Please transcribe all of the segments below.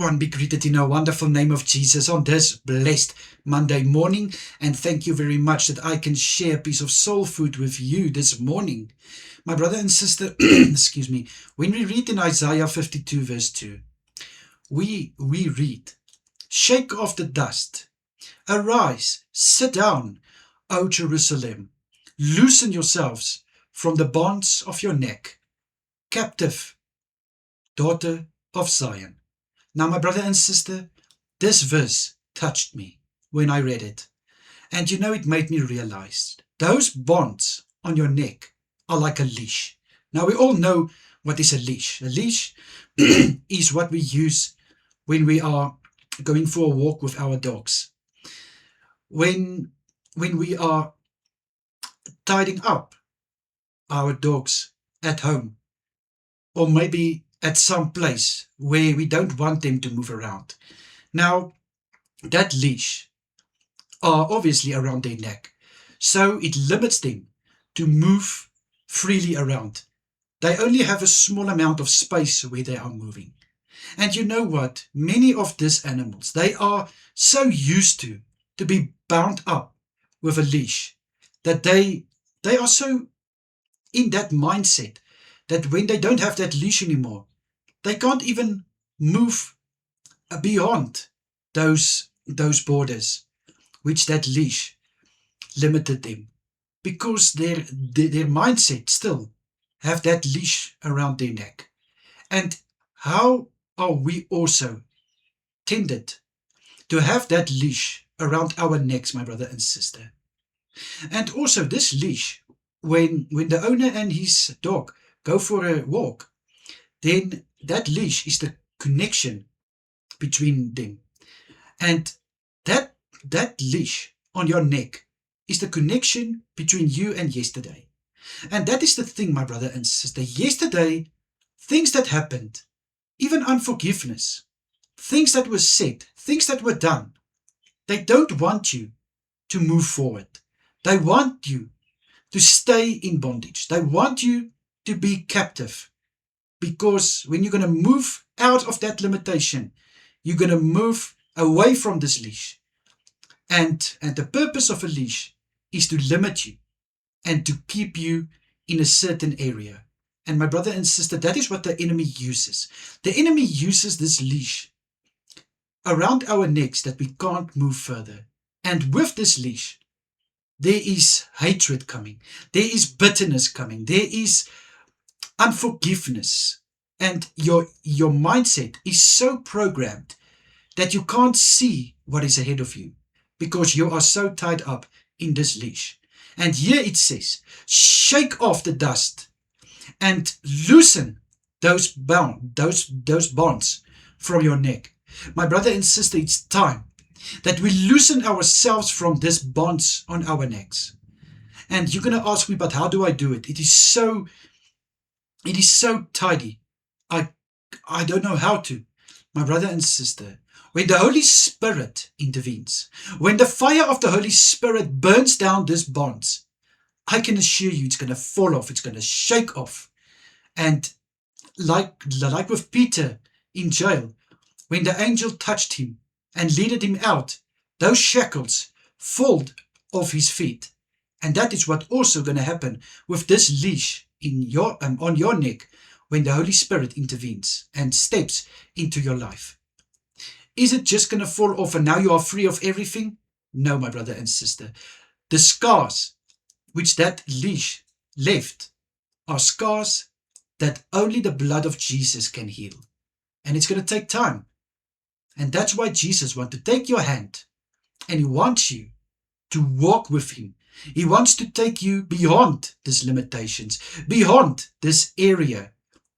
everyone be greeted in a wonderful name of Jesus on this blessed Monday morning. And thank you very much that I can share a piece of soul food with you this morning. My brother and sister, excuse me, when we read in Isaiah 52 verse 2, we read, "Shake off the dust, arise, sit down, O Jerusalem, loosen yourselves from the bonds of your neck, captive daughter of Zion." Now, my brother and sister, this verse touched me when I read it. And it made me realize those bonds on your neck are like a leash. Now, we all know what is a leash. A leash is what we use when we are going for a walk with our dogs. When we are tidying up our dogs at home, or maybe at some place where we don't want them to move around. Now, that leash are obviously around their neck, so it limits them to move freely around. They only have a small amount of space where they are moving. And you know what? Many of these animals, they are so used to be bound up with a leash that they are so in that mindset that when they don't have that leash anymore, they can't even move beyond those borders which that leash limited them, because their mindset still have that leash around their neck. And how are we also tended to have that leash around our necks, my brother and sister? And also this leash, when the owner and his dog go for a walk, then that leash is the connection between them. And that leash on your neck is the connection between you and yesterday. And that is the thing, my brother and sister. Yesterday, things that happened, even unforgiveness, things that were said, things that were done, they don't want you to move forward. They want you to stay in bondage. They want you to be captive. Because when you're going to move out of that limitation, you're going to move away from this leash. And the purpose of a leash is to limit you and to keep you in a certain area. And my brother and sister, that is what the enemy uses. The enemy uses this leash around our necks that we can't move further. And with this leash, there is hatred coming. There is bitterness coming. There is unforgiveness, and your mindset is so programmed that you can't see what is ahead of you because you are so tied up in this leash. And here it says, shake off the dust and loosen those bonds from your neck. My brother and sister, it's time that we loosen ourselves from these bonds on our necks. And you're going to ask me, but how do I do it? It is so tidy. I don't know how to. My brother and sister, when the Holy Spirit intervenes, when the fire of the Holy Spirit burns down these bonds, I can assure you it's going to fall off. It's going to shake off. And like with Peter in jail, when the angel touched him and led him out, those shackles fall off his feet. And that is what also going to happen with this leash on your neck when the Holy Spirit intervenes and steps into your life. Is it just going to fall off and now you are free of everything? No, my brother and sister. The scars which that leash left are scars that only the blood of Jesus can heal. And it's going to take time. And that's why Jesus wants to take your hand and he wants you to walk with him. He wants to take you beyond these limitations, beyond this area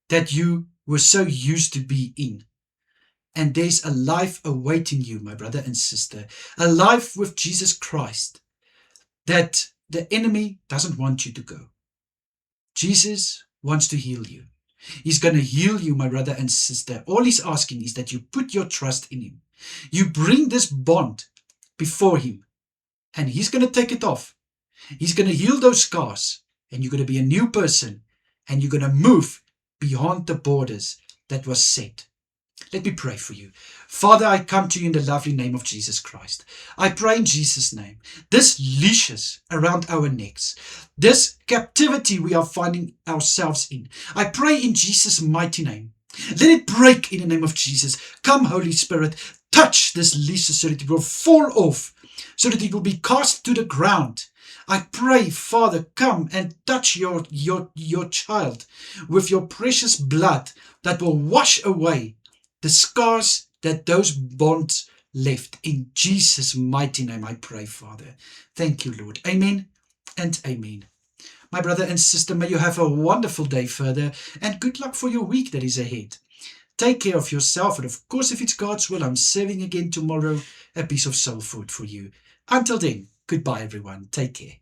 that you were so used to be in. And there's a life awaiting you, my brother and sister, a life with Jesus Christ that the enemy doesn't want you to go. Jesus wants to heal you. He's going to heal you, my brother and sister. All he's asking is that you put your trust in him. You bring this bond before him and he's going to take it off. He's going to heal those scars and you're going to be a new person and you're going to move beyond the borders that was set. Let me pray for you. Father, I come to you in the lovely name of Jesus Christ. I pray in Jesus' name, this leashes around our necks, this captivity we are finding ourselves in, I pray in Jesus' mighty name. Let it break in the name of Jesus. Come, Holy Spirit, touch this leashes so that it will fall off, so that it will be cast to the ground. I pray, Father, come and touch your child with your precious blood that will wash away the scars that those bonds left. In Jesus' mighty name I pray, Father. Thank you, Lord. Amen and amen. My brother and sister, may you have a wonderful day further, and good luck for your week that is ahead. Take care of yourself, and of course, if it's God's will, I'm serving again tomorrow a piece of soul food for you. Until then, goodbye everyone. Take care.